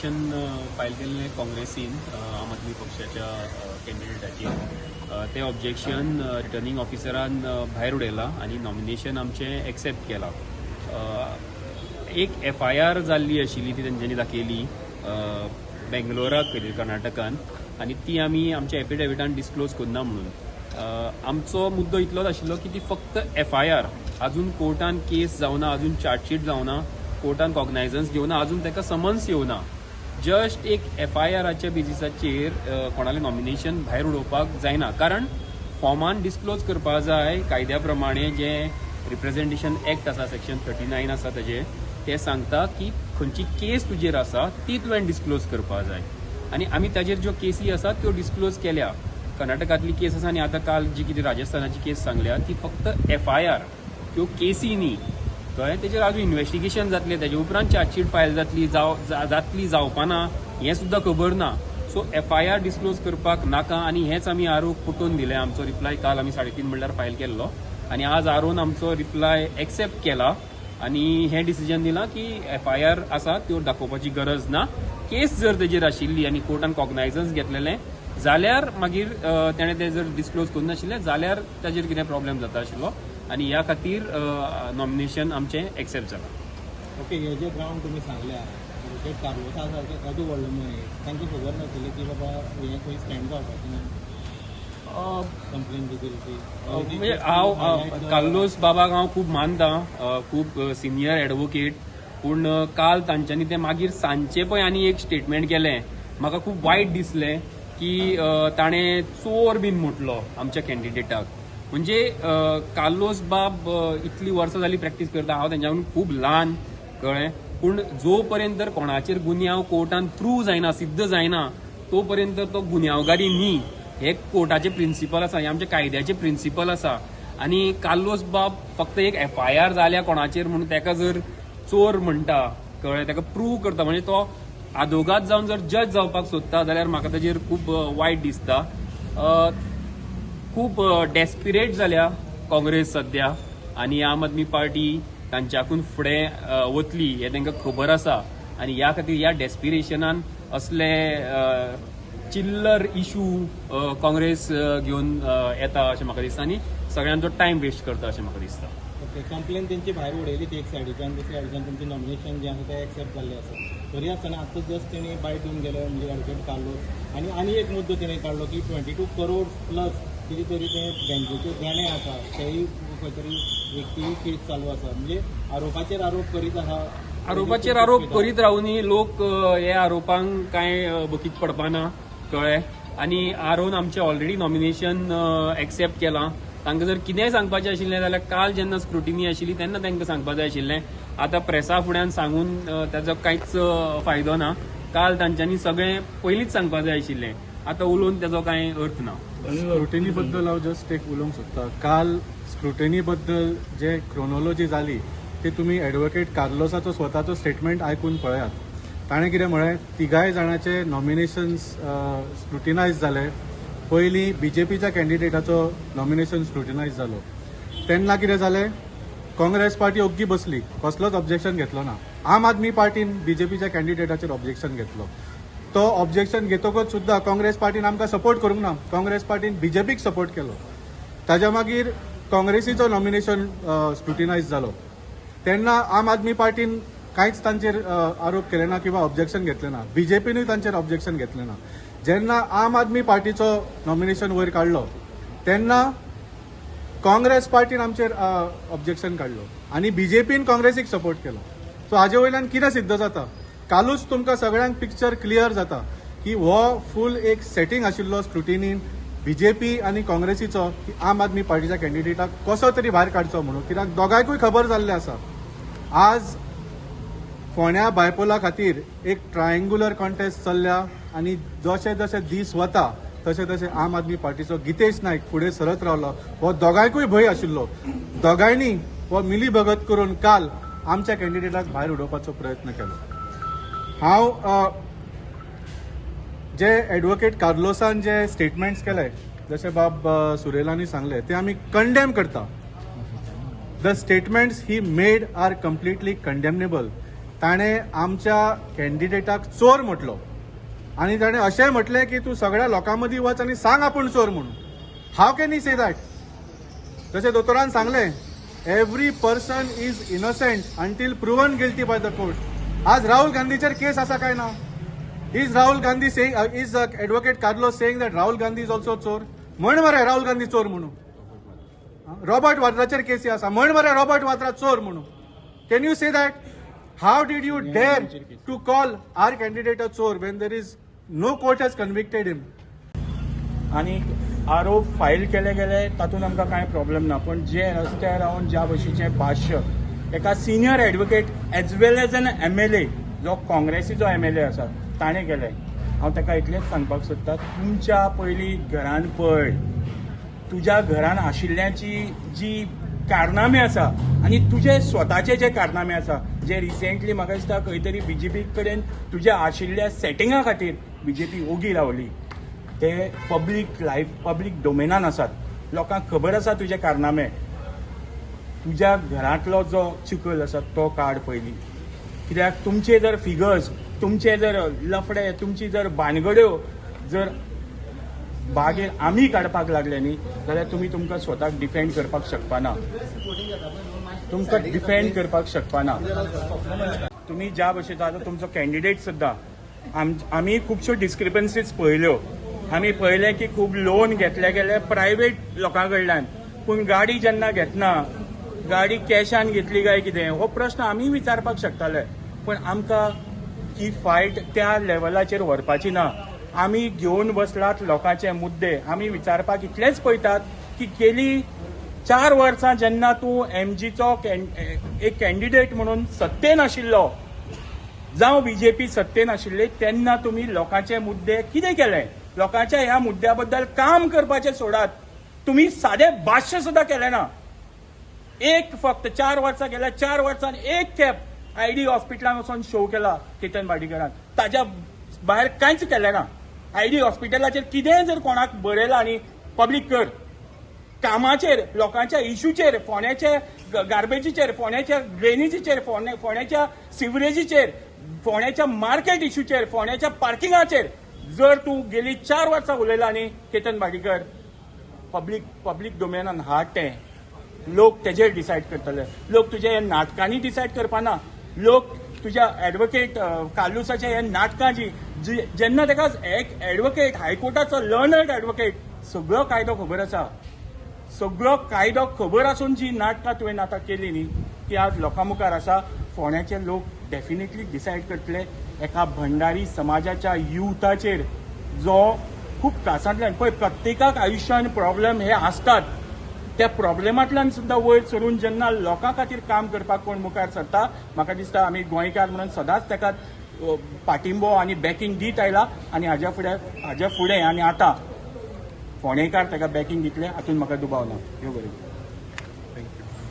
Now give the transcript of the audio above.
Nomination file केल्लें काँग्रेसीन आम आदमी पक्षाच्या कॅन्डिडेटाचेर तें ऑब्जेक्शन रिटर्निंग ऑफिसरान भायर उडयलां आनी नॉमिनेशन आमचें एक्सेप्ट केलां. एक FIR जाल्ली आशिल्ली ती तेंच्यांनी दाखयली बेंगलोराक कर्नाटकान आनी ती आमी आमच्या एफिडेविटान डिस्क्लोज करना म्हणून. आमचो मुद्दो इतलोच आशिल्लो की ती फक्त FIR अजून कोर्टान केस जावना, अजून चार्जशीट जावना, कोर्टान कॉग्नायझन्स घेवना, अजून ताका समन्स येवना. जस्ट एक FIRच्या बेजिसाचेर कोणालें नॉमिनेशन भायर उडोवपाक जायना, कारण फॉर्मान डिस्क्लोज करपा जाय कायद्या प्रमाणे जें रिप्रेझेंटेशन एक्ट आसा सेक्शन 39 आसा तें सांगता की खंयची केस तुजेर आसा ती तुवें डिस्क्लोज करपा जाय. आनी आमी ताजेर ज्यो केसी आसात त्यो डिस्क्लोज केल्या. कर्नाटकांतली केस आसा आनी आतां काल जी कितें राजस्थानाची केस सांगल्या ती फक्त FIR, त्यो केसी न्ही कळ्ळें. तेजेर आजून इन्व्हेस्टिगेशन जातलें, तेजे उपरांत चार्जशीट फायल जातली जावपाना हें सुद्दां खबर ना. सो FIR डिस्क्लोज करपाक नाका आनी हेंच आमी आरोप पटोवन दिलें. आमचो रिप्लाय काल आमी 3:30 म्हणल्यार फायल केल्लो आनी आज आरोन आमचो रिप्लाय एक्सेप्ट केला आनी हें डिसिजन दिलां की FIR आसा त्यो दाखोवपाची गरज ना. केस जर तेजेर आशिल्ली आनी कोर्टान कॉग्नायझन्स घेतलेलें जाल्यार मागीर तेणें तें जर डिस्क्लोज करूं नाशिल्लें जाल्यार ताजेर कितें प्रॉब्लेम जाता आशिल्लो आनी ह्या खातीर नॉमिनेशन आमचें एक्सेप्ट जालां. ओके, हे जे ग्राउंड तुमी सांगल्या ॲडव्होकेट कार्लोसा सारके एदू व्हडलो मनीस तांकां खबर नाशिल्लें की बाबा हें खंय स्टँड जावपाचें ना कंप्लेन दिली. म्हणजे हांव कार्लोस बाबाक हांव खूब मानतां, खूब सिनियर एडवोकेट, पूण काल तांच्यांनी तें मागीर सांजचें पळय आनी एक स्टेटमेंट केलें. म्हाका खूब वायट दिसलें की ताणें चोर बीन म्हटलो आमच्या कॅन्डिडेटाक. म्हणजे कार्लोस बाब इतली वर्सां जाली प्रॅक्टीस करता, हांव तेंच्याकडून खूब ल्हान कळ्ळें, पूण जो पर्यंत कोणाचेर गुन्यांव कोर्टान प्रूव जायना, सिद्ध जायना, तो पर्यंत तो गुन्यांवगारी न्ही. हे कोर्टाचे प्रिन्सिपल आसा, हे आमच्या कायद्याचे प्रिन्सिपल आसा. आनी कार्लोस बाब फक्त एक FIR जाल्या कोणाचेर म्हणून ताका जर चोर म्हणटा कळ्ळें, ताका प्रूव करता, म्हणजे तो आदोगाद जावन जर जज जावपाक सोदता जाल्यार म्हाका ताजेर खूब वायट दिसता. खूब डेस्पिरेट जाल्या काँग्रेस सध्या आनी आम आदमी पार्टी तांच्याकून फुडें वतली हें तांकां खबर आसा. आनी ह्या खातीर ह्या डेस्पिरेशनान असले चिल्लर इशू काँग्रेस घेवन येता अशें म्हाका दिसता आनी सगळ्यांचो टायम वेस्ट करता अशें म्हाका दिसता. ओके, कंप्लेन तेंची भायर उडयली ती एक सायडीच्यान, दुसऱ्या सायडीच्यान तुमचें नॉमिनेशन जें आसा तें एक्सेप्ट जाल्लें आसा. तरी आसतना आतां जस्ट तेणी बायट दिवन गेलो म्हणजे ॲडव्होकेट कार्लोस आनी एक मुद्दो तेणें काडलो की 22 करोड प्लस कितें तरी तें बँकेचे देणे आसा तेय खंय तरी व्यक्ती केस चालू आसा. म्हणजे आरोपाचेर आरोप करीत आसा. आरोपाचेर आरोप करीत रावनी लोक हे आरोपांक कांय बकीत पडपाना कळ्ळें. आनी आरोन आमचें ऑलरेडी नॉमिनेशन एक्सेप्ट केलां. तांकां जर कितेंय सांगपाचें आशिल्लें जाल्यार काल जेन्ना स्क्रुटिनी आशिल्ली तेन्ना तांकां सांगपाक जाय आशिल्लें. आतां प्रेसा फुड्यान सांगून ताजो कांयच फायदो ना. काल तांच्यांनी सगळें पयलींच सांगपाक जाय आशिल्लें. आतां उलोवन ताजो कांय अर्थ ना. स्क्रुटिनी बद्दल हांव जस्ट एक उलोवंक सोदतां. काल स्क्रुटिनी बद्दल जे क्रोनोलॉजी जाली ती तुमी ॲडव्होकेट कार्लोसाचो स्वताचो स्टेटमेंट आयकून पळयात. ताणें कितें म्हळें, तिगाय जाणांचे नॉमिनेशन्स स्क्रुटिनायज जाले. पयलीं BJPच्या कॅन्डिडेटाचो नॉमिनेशन स्क्रुटिनायज जालो. तेन्ना कितें जालें, काँग्रेस पार्टी ओग्गी बसली, कसलोच ऑब्जेक्शन घेतलो ना. आम आदमी पार्टीन BJPच्या कॅन्डिडेटाचेर ऑब्जेक्शन घेतलो. तो ऑब्जेक्शन घेतकच सुद्दां काँग्रेस पार्टीन आमकां सपोर्ट करूंक ना. काँग्रेस पार्टीन BJPक सपोर्ट केलो. ताज्या मागीर काँग्रेसीचो नॉमिनेशन स्क्रुटिनायज जालो. तेन्ना आम आदमी पार्टीन कांयच तांचेर आरोप केले ना किंवा ऑब्जेक्शन घेतलें ना. BJPनूय तांचेर ऑब्जेक्शन घेतलें ना. जेन्ना आम आदमी पार्टीचो नॉमिनेशन वयर काडलो तेन्ना काँग्रेस पार्टीन आमचेर ऑब्जेक्शन काडलो आनी BJPन काँग्रेसीक सपोर्ट केलो. सो हाजे वयल्यान कितें सिद्ध जाता, कालूच तुमकां सगळ्यांक पिक्चर क्लियर जाता की हो फूल एक सेटींग आशिल्लो स्क्रुटिनीन BJP आनी काँग्रेसीचो की आम आदमी पार्टीच्या कॅन्डिडेटाक कसो तरी भायर काडचो म्हणून. कित्याक दोगांयकूय खबर जाल्लें आसा आज फोंड्या बायपोला खातीर एक ट्रायंगुलर कॉन्टेस्ट चल्ल्या आनी जशे जशे दीस वता तशे तशे आम आदमी पार्टीचो गितेश नायक फुडें सरत रावलो. हो दोगांयकूय भंय आशिल्लो. दोगांयनी हो मिली भगत करून काल आमच्या कॅन्डिडेटाक भायर उडोवपाचो प्रयत्न केलो. हांव जे ॲडव्होकेट कार्लोसान जे स्टेटमेंट्स केले, जशे बाब सुरेलांनी सांगले, ते आमी कंडेम करता. The statements he made are completely condemnable. ताणे आमच्या कॅन्डिडेटाक चोर म्हटलो आणि ताणे अशें म्हटलें की तूं सगळ्या लोकां मदीं वच आनी सांग आपूण चोर म्हणून. How can you say that? जशें दोतोरान सांगलें, every person is innocent until proven guilty by the court. आज राहुल गांधीचेर केस आसा काय ना? Is Rahul Gandhi saying, is advocate Carlos saying that Rahul Gandhi is also चोर? म्हण मरे राहुल गांधी चोर म्हणून. रॉबर्ट वाद्राचेर केसी आसा, म्हण मरे रॉबर्ट वाद्रा चोर म्हणून. Can you say that? How did you dare to call our candidate a चोर when there is no court has convicted him? आणि आरोप फायल केले गेले तातूंत आमकां कांय प्रॉब्लेम ना, पण जे रस्त्यार रावन ज्या भशेचें भाश्य एका senior advocate as well as an MLA, जो काँग्रेसीचो MLA आसा, ताणें केलें. हांव ताका इतलेंच सांगपाक सोदतां, तुमच्या पयलीं घरान पळय, तुज्या घरान आशिल्ल्याची जी कारनामे आसा आनी तुजे स्वताचे जे कारनामे आसा, जे रिसेंटली म्हाका दिसता खंय तरी BJP कडेन तुज्या आशिल्ल्या सेटिंगा खातीर BJP ओगी रावली, ते पब्लीक डोमेनान आसात. लोकांक खबर आसा तुजे कारनामे. तुज्या घरांतलो जो चिखल आसा तो काड पयलीं. कित्याक तुमचे जर फिगर्स, तुमचे जर लफडे, तुमची जर भानगड्यो जर बागेर आमी काडपाक लागले न्ही, जाल्यार तुमकां स्वताक डिफेंड करपाक शकपाना. तुमकां डिफेंड करपाक शकपाना. तुमी ज्या भशेन आतां तुमचो कॅन्डिडेट सुद्दां, आमी खुबश्यो डिस्क्रिपन्सीज पळयल्यो. आमी पळयलें की खूब लोन घेतले गेले प्रायवेट लोकां कडल्यान, पूण गाडी जेन्ना घेतना गाडी कॅशान घेतली काय कितें हो प्रश्न आमी विचारपाक शकताले. पण आमकां ही फायट त्या लेवलाचेर व्हरपाची ना. आमी घेवन बसलात लोकांचे मुद्दे. आमी विचारपाक इतलेंच पळयतात की गेली 4 वर्सां जेन्ना तूं MGचो एक कॅन्डिडेट म्हणून सत्तेन आशिल्लो, जावं BJP सत्तेन आशिल्ले, तेन्ना तुमी लोकांचे मुद्दे कितें केले? लोकांच्या ह्या मुद्द्या बद्दल काम करपाचें सोडात. तुमी सादें भाश्य सुद्दां केलें ना. एक फक्त 4 वर्सां गेल्या 4 वर्सांत एक खेप ID हॉस्पिटलांत वचून शो केला केतन भाटीकरान. ताच्या भायर कांयच केलें ना. ID हॉस्पिटलाचेर कितेंय जर कोणाक बरयलां आनी पब्लीक कर. कामाचेर, लोकांच्या इश्यूचेर, फोंड्याच्या गार्बेजीचेर, फोंड्याच्या ड्रेनेजीचेर, फोंड्याच्या सिवरेजीचेर, फोंड्याच्या मार्केट इश्यूचेर, फोंड्याच्या पार्किंगाचेर जर तूं गेली 4 वर्सां उलयला न्ही केतन भाटीकर, पब्लीक डोमेनान हाड तें. लोक तेजेर डिसायड करतले. लोक तुज्या ह्या नाटकांनी डिसायड करपाना. लोक तुज्या एडवोकेट कालुसाच्या ह्या नाटकां जेन्ना ताका एक एडवोकेट, हायकोर्टाचो लर्नड एडवोकेट, सगळो कायदो खबर आसा. सगळो कायदो खबर आसून जी नाटकां तुवें आतां केली न्ही, ती आज लोकां मुखार आसा. फोंड्याचे लोक डेफिनेटली डिसायड करतले एका भंडारी समाजाच्या युथाचेर, जो खूब त्रासांतल्यान पळय, प्रत्येकाक आयुश्यान प्रॉब्लेम हे आसतात. त्या प्रॉब्लेमांतल्यान सुद्दां वयर सरून जेन्ना लोकां खातीर काम करपाक कोण मुखार सरता, म्हाका दिसता आमी गोंयकार म्हणून सदांच ताका पाठिंबो आनी बॅकींग दीत आयला. आनी हाज्या फुडें आनी आतां फोंडेकार ताका बॅकींग दितले हातूंत म्हाका दुबाव ना. देव बरें.